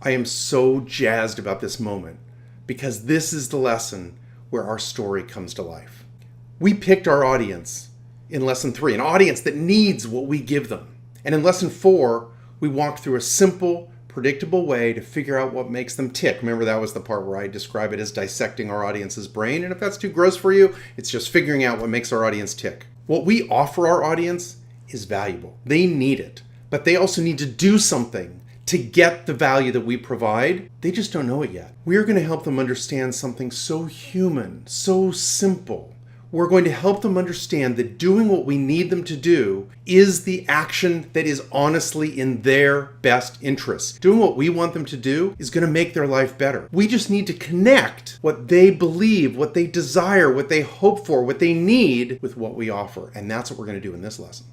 I am so jazzed about this moment because this is the lesson where our story comes to life. We picked our audience in lesson 3, an audience that needs what we give them. And in lesson 4, we walked through a simple, predictable way to figure out what makes them tick. Remember, that was the part where I describe it as dissecting our audience's brain. And if that's too gross for you, it's just figuring out what makes our audience tick. What we offer our audience is valuable. They need it, but they also need to do something to get the value that we provide. They just don't know it yet. We are going to help them understand something so human, so simple. We're going to help them understand that doing what we need them to do is the action that is honestly in their best interest. Doing what we want them to do is going to make their life better. We just need to connect what they believe, what they desire, what they hope for, what they need with what we offer. And that's what we're going to do in this lesson.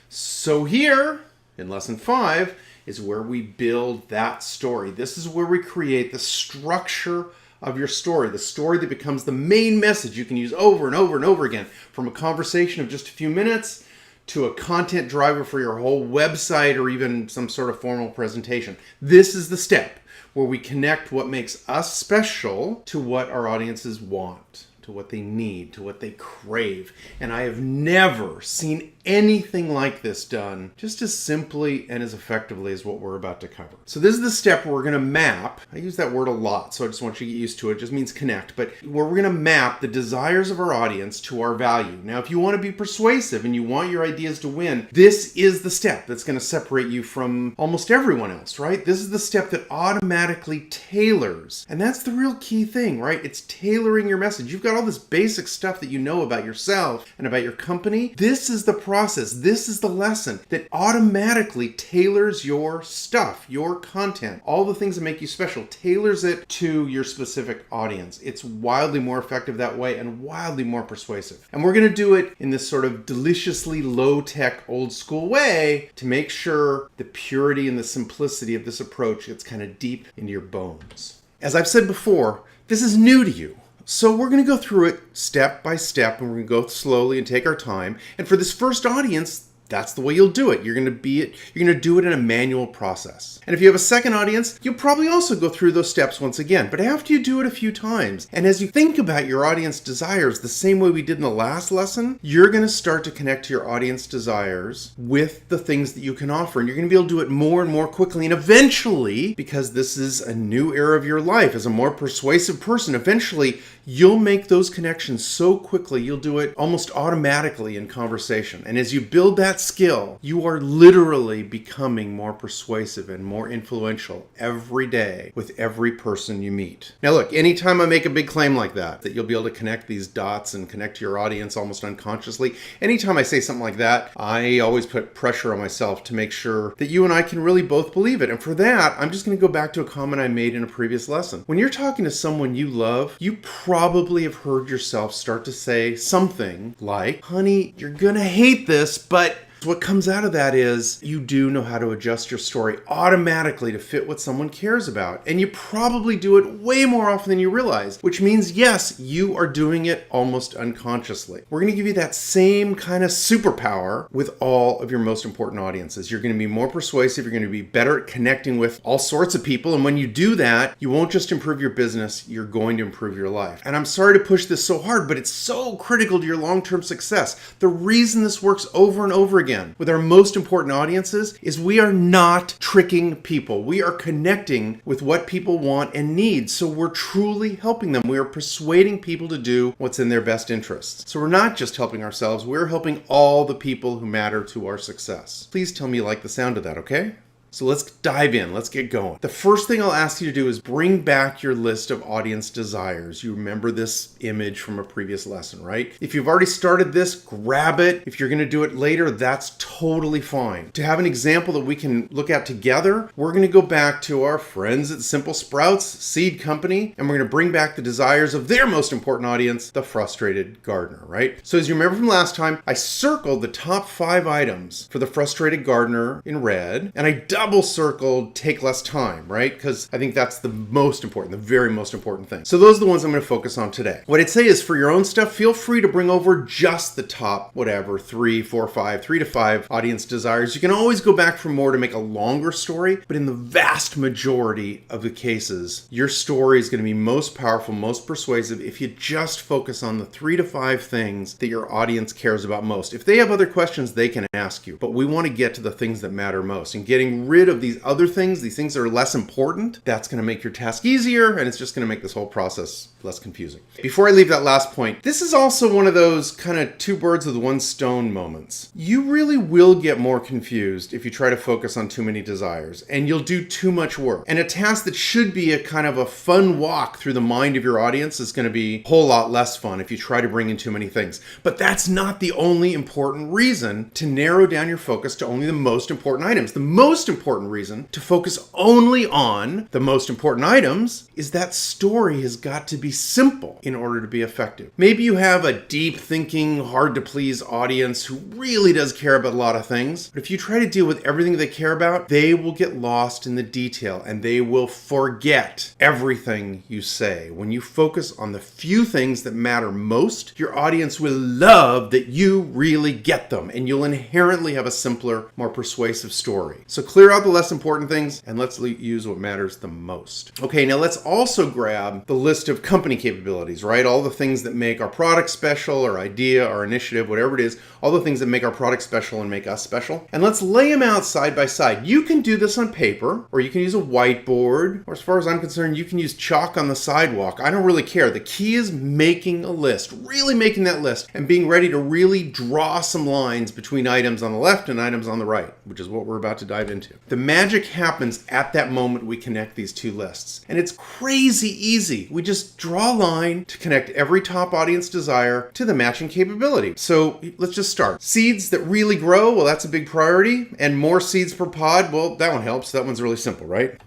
So here, in lesson 5, is where we build that story. This is where we create the structure of your story, the story that becomes the main message you can use over and over and over again, from a conversation of just a few minutes to a content driver for your whole website or even some sort of formal presentation. This is the step where we connect what makes us special to what our audiences want, to what they need, to what they crave. And I have never seen anything like this done just as simply and as effectively as what we're about to cover. So this is the step where we're going to map. I use that word a lot, so I just want you to get used to it. It just means connect, but where we're going to map the desires of our audience to our value. Now, if you want to be persuasive and you want your ideas to win, this is the step that's going to separate you from almost everyone else, right? This is the step that automatically tailors. And that's the real key thing, right? It's tailoring your message. You've got all this basic stuff that you know about yourself and about your company. This is the process. This is the lesson that automatically tailors your stuff, your content, all the things that make you special, tailors it to your specific audience. It's wildly more effective that way and wildly more persuasive. And we're going to do it in this sort of deliciously low-tech, old-school way to make sure the purity and the simplicity of this approach gets kind of deep into your bones. As I've said before, this is new to you. So we're going to go through it step by step, and we're going to go slowly and take our time. And for this first audience, that's the way you'll do it. You're going to do it in a manual process. And if you have a second audience, you'll probably also go through those steps once again. But after you do it a few times, and as you think about your audience desires the same way we did in the last lesson, you're going to start to connect to your audience desires with the things that you can offer. And you're going to be able to do it more and more quickly. And eventually, because this is a new era of your life as a more persuasive person, eventually you'll make those connections so quickly, you'll do it almost automatically in conversation. And as you build that skill, you are literally becoming more persuasive and more influential every day with every person you meet. Now look, anytime I make a big claim like that you'll be able to connect these dots and connect to your audience almost unconsciously, anytime I say something like that, I always put pressure on myself to make sure that you and I can really both believe it. And for that, I'm just going to go back to a comment I made in a previous lesson. When you're talking to someone you love, you probably have heard yourself start to say something like, "Honey, you're gonna hate this, but..." What comes out of that is you do know how to adjust your story automatically to fit what someone cares about. And you probably do it way more often than you realize, which means, yes, you are doing it almost unconsciously. We're going to give you that same kind of superpower with all of your most important audiences. You're going to be more persuasive. You're going to be better at connecting with all sorts of people. And when you do that, you won't just improve your business, you're going to improve your life. And I'm sorry to push this so hard, but it's so critical to your long-term success. The reason this works over and over again with our most important audiences is we are not tricking people. We are connecting with what people want and need. So we're truly helping them. We are persuading people to do what's in their best interests. So we're not just helping ourselves, we're helping all the people who matter to our success. Please tell me you like the sound of that, okay? So let's dive in. Let's get going. The first thing I'll ask you to do is bring back your list of audience desires. You remember this image from a previous lesson, right? If you've already started this, grab it. If you're going to do it later, that's totally fine. To have an example that we can look at together, we're going to go back to our friends at Simple Sprouts Seed Company, and we're going to bring back the desires of their most important audience, the frustrated gardener, right? So as you remember from last time, I circled the top 5 items for the frustrated gardener in red, and I double circled take less time, right? Because I think that's the most important, the very most important thing. So those are the ones I'm going to focus on today. What I'd say is for your own stuff, feel free to bring over just the top, whatever, 3 to 5 audience desires. You can always go back for more to make a longer story, but in the vast majority of the cases, your story is going to be most powerful, most persuasive if you just focus on the 3 to 5 things that your audience cares about most. If they have other questions, they can ask you, but we want to get to the things that matter most. And getting rid of these other things, these things that are less important, that's going to make your task easier, and it's just going to make this whole process less confusing. Before I leave that last point, this is also one of those kind of two birds with one stone moments. You really will get more confused if you try to focus on too many desires, and you'll do too much work. And a task that should be a kind of a fun walk through the mind of your audience is going to be a whole lot less fun if you try to bring in too many things. But that's not the only important reason to narrow down your focus to only the most important items. The most important reason to focus only on the most important items is that story has got to be simple in order to be effective. Maybe you have a deep thinking, hard to please audience who really does care about a lot of things, but if you try to deal with everything they care about, they will get lost in the detail and they will forget everything you say. When you focus on the few things that matter most, your audience will love that you really get them, and you'll inherently have a simpler, more persuasive story. So clear out the less important things and let's use what matters the most. Okay, now let's also grab the list of company capabilities, right? All the things that make our product special, our idea, our initiative, whatever it is, all the things that make our product special and make us special. And let's lay them out side by side. You can do this on paper, or you can use a whiteboard, or as far as I'm concerned, you can use chalk on the sidewalk. I don't really care. The key is making a list, really making that list, and being ready to really draw some lines between items on the left and items on the right, which is what we're about to dive into. The magic happens at that moment we connect these two lists. And it's crazy easy. We just draw a line to connect every top audience desire to the matching capability. So let's just start. Seeds that really grow, well, that's a big priority. And more seeds per pod, well, that one helps. That one's really simple, right?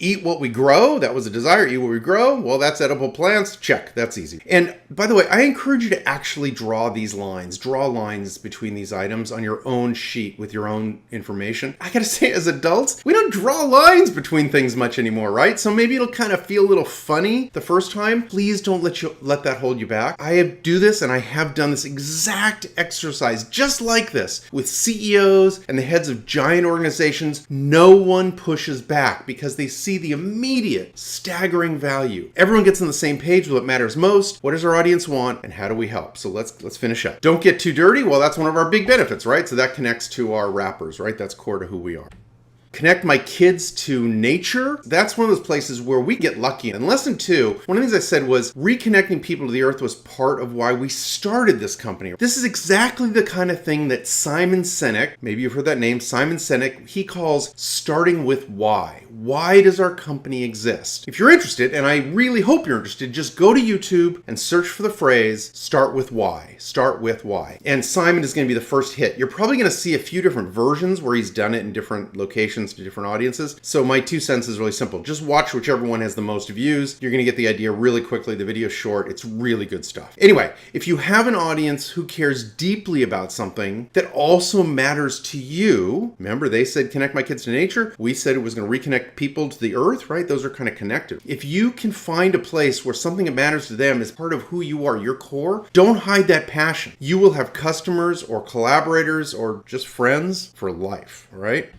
Eat what we grow, that was a desire. Eat what we grow, well, that's edible plants. Check, that's easy. And by the way, I encourage you to actually draw these lines, draw lines between these items on your own sheet with your own information. I gotta say, as adults, we don't draw lines between things much anymore, right? So maybe it'll kind of feel a little funny the first time. Please don't let that hold you back. I do this, and I have done this exact exercise just like this with CEOs and the heads of giant organizations. No one pushes back because they see the immediate staggering value. Everyone gets on the same page with what matters most. What does our audience want, and how do we help? So let's finish up. Don't get too dirty. Well, that's one of our big benefits, right? So that connects to our wrappers, right? That's core to who we are. Connect my kids to nature. That's one of those places where we get lucky. In lesson 2, one of the things I said was reconnecting people to the earth was part of why we started this company. This is exactly the kind of thing that Simon Sinek, maybe you've heard that name, Simon Sinek, he calls starting with why. Why does our company exist? If you're interested, and I really hope you're interested, just go to YouTube and search for the phrase, start with why. Start with why. And Simon is going to be the first hit. You're probably going to see a few different versions where he's done it in different locations to different audiences. So my 2 cents is really simple. Just watch whichever one has the most views. You're going to get the idea really quickly. The video's short. It's really good stuff. Anyway, if you have an audience who cares deeply about something that also matters to you, remember they said connect my kids to nature. We said it was going to reconnect people to the earth, right? Those are kind of connected. If you can find a place where something that matters to them is part of who you are, your core, don't hide that passion. You will have customers or collaborators or just friends for life, all right?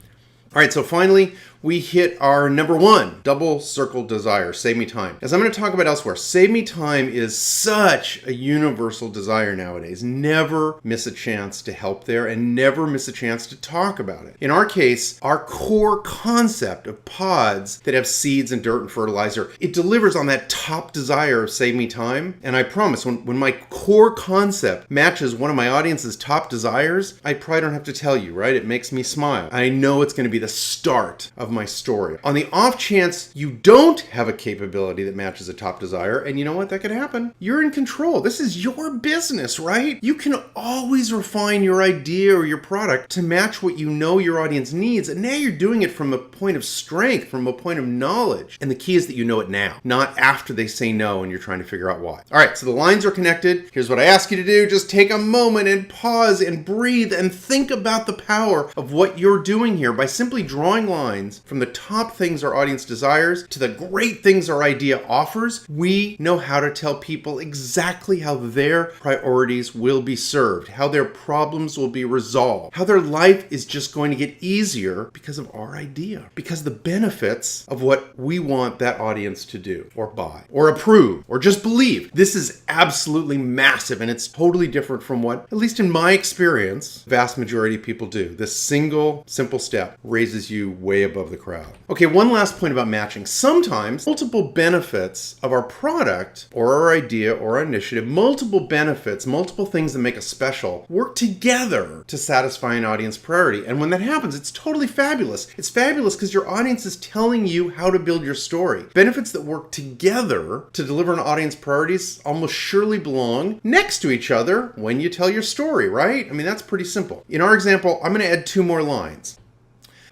All right, so finally, we hit our number 1, double circle desire, save me time. As I'm going to talk about elsewhere, save me time is such a universal desire nowadays. Never miss a chance to help there and never miss a chance to talk about it. In our case, our core concept of pods that have seeds and dirt and fertilizer, it delivers on that top desire of save me time. And I promise, when my core concept matches one of my audience's top desires, I probably don't have to tell you, right? It makes me smile. I know it's going to be the start of of my story. On the off chance you don't have a capability that matches a top desire, and you know what, that could happen. You're in control. This is your business, right? You can always refine your idea or your product to match what you know your audience needs, and now you're doing it from a point of strength, from a point of knowledge. And the key is that you know it now, not after they say no and you're trying to figure out why. All right, so the lines are connected. Here's what I ask you to do. Just take a moment and pause and breathe and think about the power of what you're doing here by simply drawing lines from the top things our audience desires to the great things our idea offers. We know how to tell people exactly how their priorities will be served, how their problems will be resolved, how their life is just going to get easier because of our idea, because of the benefits of what we want that audience to do or buy or approve or just believe. This is absolutely massive, and it's totally different from what, at least in my experience, vast majority of people do. This single, simple step raises you way above the crowd. Okay, one last point about matching. Sometimes multiple benefits of our product or our idea or our initiative, multiple benefits, multiple things that make us special, work together to satisfy an audience priority. And when that happens, it's totally fabulous. It's fabulous because your audience is telling you how to build your story. Benefits that work together to deliver an audience priorities almost surely belong next to each other when you tell your story, right? I mean, that's pretty simple. In our example, I'm going to add 2 more lines.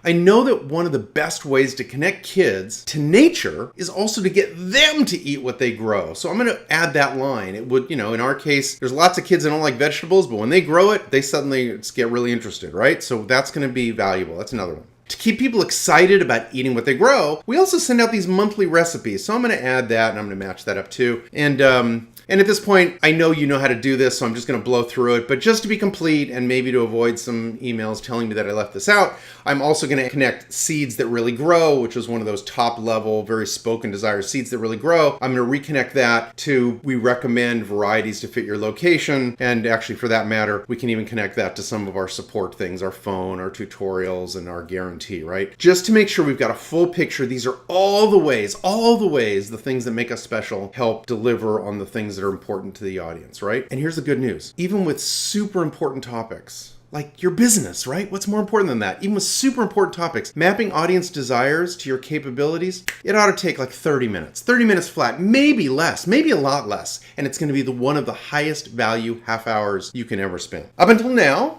I know that one of the best ways to connect kids to nature is also to get them to eat what they grow. So I'm going to add that line. It would, in our case, there's lots of kids that don't like vegetables, but when they grow it, they suddenly get really interested, right? So that's going to be valuable. That's another one. To keep people excited about eating what they grow, we also send out these monthly recipes. So I'm going to add that, and I'm going to match that up too. And at this point, I know you know how to do this, so I'm just going to blow through it. But just to be complete and maybe to avoid some emails telling me that I left this out, I'm also going to connect seeds that really grow, which is one of those top level, very spoken desire seeds that really grow. I'm going to reconnect that to we recommend varieties to fit your location. And actually, for that matter, we can even connect that to some of our support things, our phone, our tutorials, and our guarantee, right? Just to make sure we've got a full picture. These are all the ways, the things that make us special help deliver on the things that are important to the audience, right? And here's the good news. Even with super important topics, like your business, right? What's more important than that? Even with super important topics, mapping audience desires to your capabilities, it ought to take like 30 minutes. 30 minutes flat, maybe less, maybe a lot less. And it's going to be one of the highest value half hours you can ever spend. Up until now,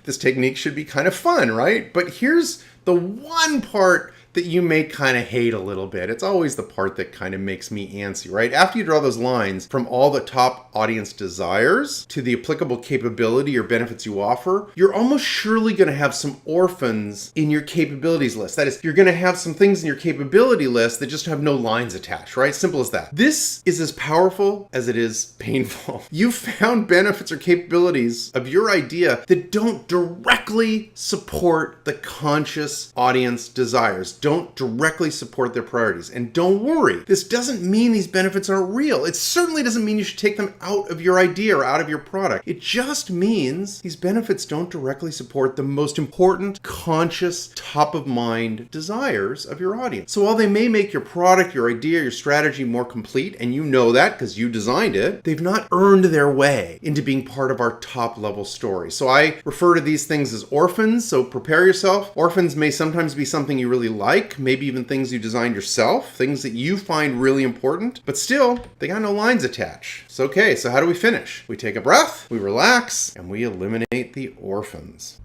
this technique should be kind of fun, right? But here's the one part that you may kind of hate a little bit. It's always the part that kind of makes me antsy, right? After you draw those lines from all the top audience desires to the applicable capability or benefits you offer, you're almost surely going to have some orphans in your capabilities list. That is, you're going to have some things in your capability list that just have no lines attached, right? Simple as that. This is as powerful as it is painful. You found benefits or capabilities of your idea that don't directly support the conscious audience desires, don't directly support their priorities. And don't worry, this doesn't mean these benefits aren't real. It certainly doesn't mean you should take them out of your idea or out of your product. It just means these benefits don't directly support the most important, conscious, top of mind desires of your audience. So while they may make your product, your idea, your strategy more complete, and you know that because you designed it, they've not earned their way into being part of our top level story. So I refer to these things as orphans, so prepare yourself. Orphans may sometimes be something you really like, maybe even things you designed yourself, things that you find really important, but still, they got no lines attached. So okay, so how do we finish? We take a breath, we relax, and we eliminate the orphans.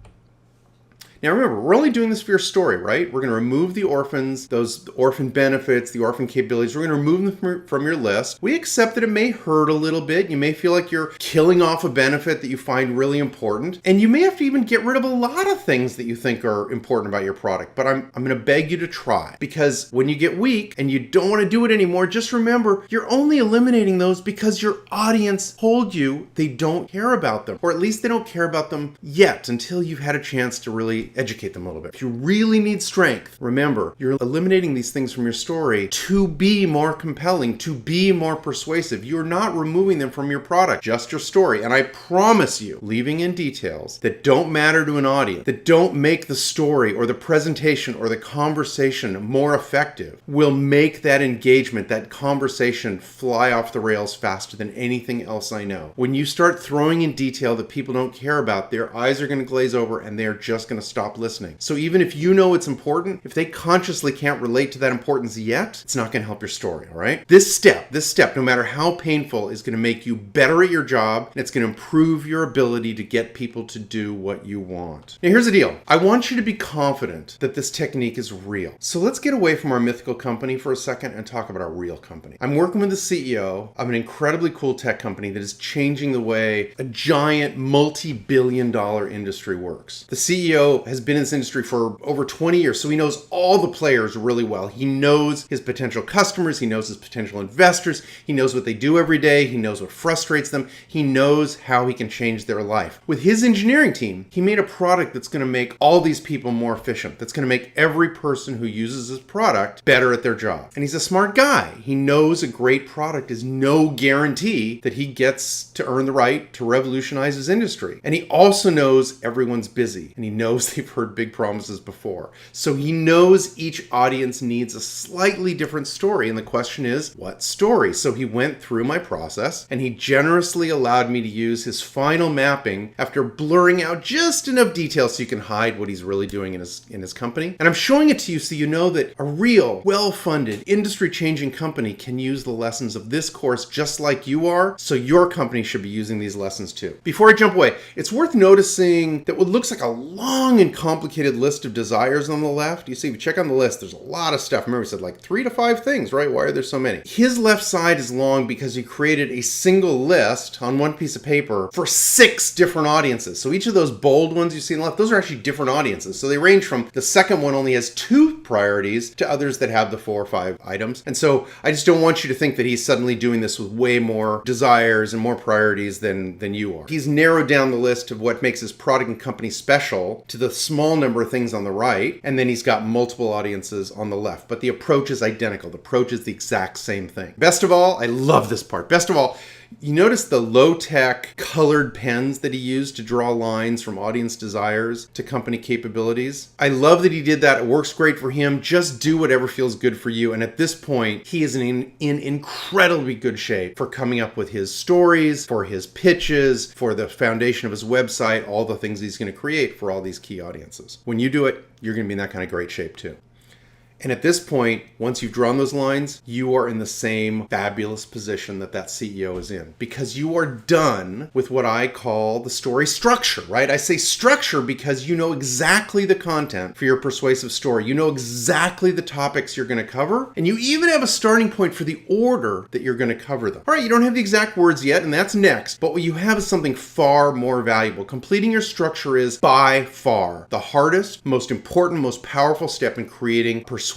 Now remember, we're only doing this for your story, right? We're going to remove the orphans, those orphan benefits, the orphan capabilities. We're going to remove them from your list. We accept that it may hurt a little bit. You may feel like you're killing off a benefit that you find really important. And you may have to even get rid of a lot of things that you think are important about your product. But I'm going to beg you to try. Because when you get weak and you don't want to do it anymore, just remember, you're only eliminating those because your audience told you they don't care about them. Or at least they don't care about them yet until you've had a chance to really educate them a little bit. If you really need strength, remember, you're eliminating these things from your story to be more compelling, to be more persuasive. You're not removing them from your product, just your story. And I promise you, leaving in details that don't matter to an audience, that don't make the story or the presentation or the conversation more effective, will make that engagement, that conversation fly off the rails faster than anything else I know. When you start throwing in detail that people don't care about, their eyes are going to glaze over and they're just going to stop stop listening. So even if you know it's important, if they consciously can't relate to that importance yet, it's not going to help your story, all right? This step, no matter how painful, is going to make you better at your job, and it's going to improve your ability to get people to do what you want. Now, here's the deal. I want you to be confident that this technique is real. So let's get away from our mythical company for a second and talk about our real company. I'm working with the CEO of an incredibly cool tech company that is changing the way a giant multi-billion-dollar industry works. The CEO has been in this industry for over 20 years, so he knows all the players really well. He knows his potential customers, he knows his potential investors, he knows what they do every day, he knows what frustrates them, he knows how he can change their life. With his engineering team, he made a product that's going to make all these people more efficient, that's going to make every person who uses his product better at their job. And he's a smart guy. He knows a great product is no guarantee that he gets to earn the right to revolutionize his industry. And he also knows everyone's busy, and he knows they've heard big promises before. So he knows each audience needs a slightly different story, and the question is, what story? So he went through my process, and he generously allowed me to use his final mapping after blurring out just enough details so you can hide what he's really doing in his company. And I'm showing it to you so you know that a real, well-funded, industry-changing company can use the lessons of this course just like you are, so your company should be using these lessons too. Before I jump away, it's worth noticing that what looks like a long and complicated list of desires on the left, you see, if you check on the list, there's a lot of stuff. Remember, we said like 3 to 5 things, right? Why are there so many? His left side is long because he created a single list on one piece of paper for 6 different audiences. So each of those bold ones you see on the left, those are actually different audiences. So they range from the second one only has 2 priorities to others that have the 4 or 5 items. And so I just don't want you to think that he's suddenly doing this with way more desires and more priorities than you are. He's narrowed down the list of what makes his product and company special to the small number of things on the right, and then he's got multiple audiences on the left. But the approach is identical. The approach is the exact same thing. Best of all, I love this part. Best of all, you notice the low-tech colored pens that he used to draw lines from audience desires to company capabilities. I love that he did that. It works great for him. Just do whatever feels good for you. And at this point, he is in incredibly good shape for coming up with his stories, for his pitches, for the foundation of his website, all the things he's going to create for all these key audiences. When you do it, you're going to be in that kind of great shape too. And at this point, once you've drawn those lines, you are in the same fabulous position that CEO is in, because you are done with what I call the story structure, right? I say structure because you know exactly the content for your persuasive story. You know exactly the topics you're going to cover, and you even have a starting point for the order that you're going to cover them. All right, you don't have the exact words yet, and that's next, but what you have is something far more valuable. Completing your structure is by far the hardest, most important, most powerful step in creating persuasive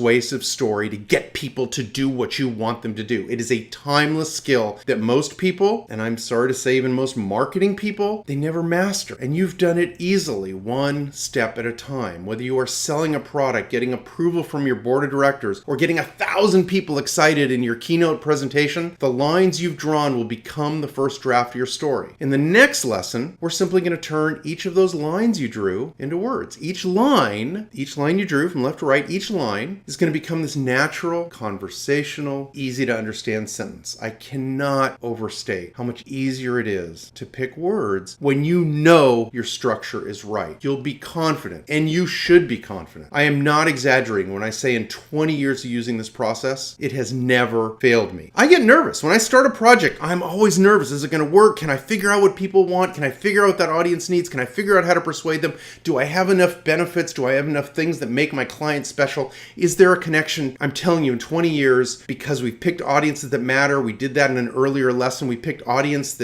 story to get people to do what you want them to do. It is a timeless skill that most people, and I'm sorry to say even most marketing people, they never master. And you've done it easily, one step at a time. Whether you are selling a product, getting approval from your board of directors, or getting 1,000 people excited in your keynote presentation, the lines you've drawn will become the first draft of your story. In the next lesson, we're simply going to turn each of those lines you drew into words. Each line you drew from left to right, each line is going to become this natural, conversational, easy to understand sentence. I cannot overstate how much easier it is to pick words when you know your structure is right. You'll be confident, and you should be confident. I am not exaggerating when I say in 20 years of using this process, it has never failed me. I get nervous. When I start a project, I'm always nervous. Is it going to work? Can I figure out what people want? Can I figure out what that audience needs? Can I figure out how to persuade them? Do I have enough benefits? Do I have enough things that make my client special? Is there a connection? I'm telling you, in 20 years, because we've picked audiences that matter, we did that in an earlier lesson, we picked audiences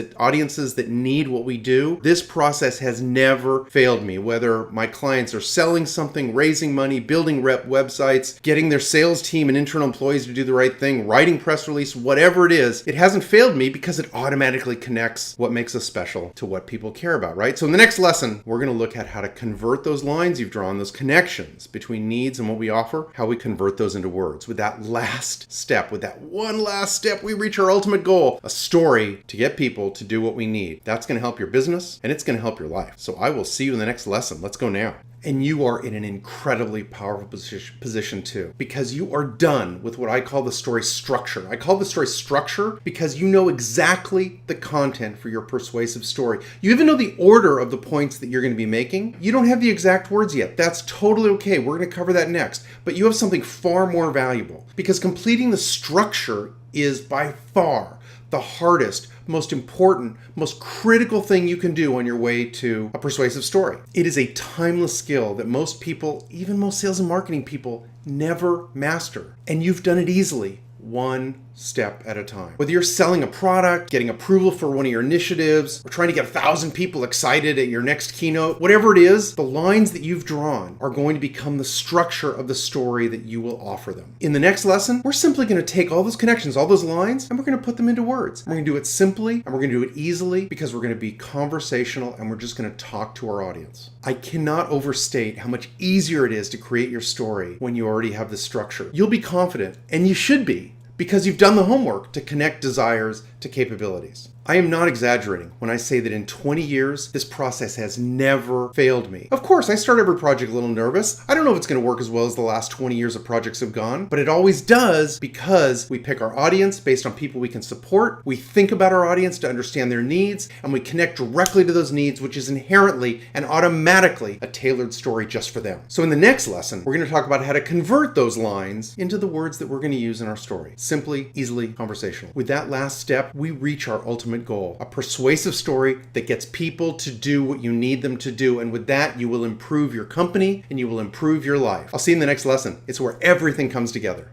that need what we do. This process has never failed me, whether my clients are selling something, raising money, building websites, getting their sales team and internal employees to do the right thing, writing press release, whatever it is, it hasn't failed me because it automatically connects what makes us special to what people care about, right? So in the next lesson, we're going to look at how to convert those lines you've drawn, those connections between needs and what we offer, how we convert those into words. With that last step, with that one last step, we reach our ultimate goal, a story to get people to do what we need. That's going to help your business, and it's going to help your life. So I will see you in the next lesson. Let's go now. And you are in an incredibly powerful position too, because you are done with what I call the story structure. I call the story structure because you know exactly the content for your persuasive story. You even know the order of the points that you're going to be making. You don't have the exact words yet. That's totally okay. We're going to cover that next. But you have something far more valuable, because completing the structure is by far the hardest, most important, most critical thing you can do on your way to a persuasive story. It is a timeless skill that most people, even most sales and marketing people, never master. And you've done it easily, one step at a time. Whether you're selling a product, getting approval for one of your initiatives, or trying to get 1,000 people excited at your next keynote, whatever it is, the lines that you've drawn are going to become the structure of the story that you will offer them. In the next lesson, we're simply going to take all those connections, all those lines, and we're going to put them into words. We're going to do it simply, and we're going to do it easily, because we're going to be conversational, and we're just going to talk to our audience. I cannot overstate how much easier it is to create your story when you already have the structure. You'll be confident, and you should be, because you've done the homework to connect desires to capabilities. I am not exaggerating when I say that in 20 years, this process has never failed me. Of course, I start every project a little nervous. I don't know if it's going to work as well as the last 20 years of projects have gone, but it always does, because we pick our audience based on people we can support. We think about our audience to understand their needs, and we connect directly to those needs, which is inherently and automatically a tailored story just for them. So in the next lesson, we're going to talk about how to convert those lines into the words that we're going to use in our story. Simply, easily, conversational. With that last step, we reach our ultimate goal, a persuasive story that gets people to do what you need them to do. And with that, you will improve your company and you will improve your life. I'll see you in the next lesson. It's where everything comes together.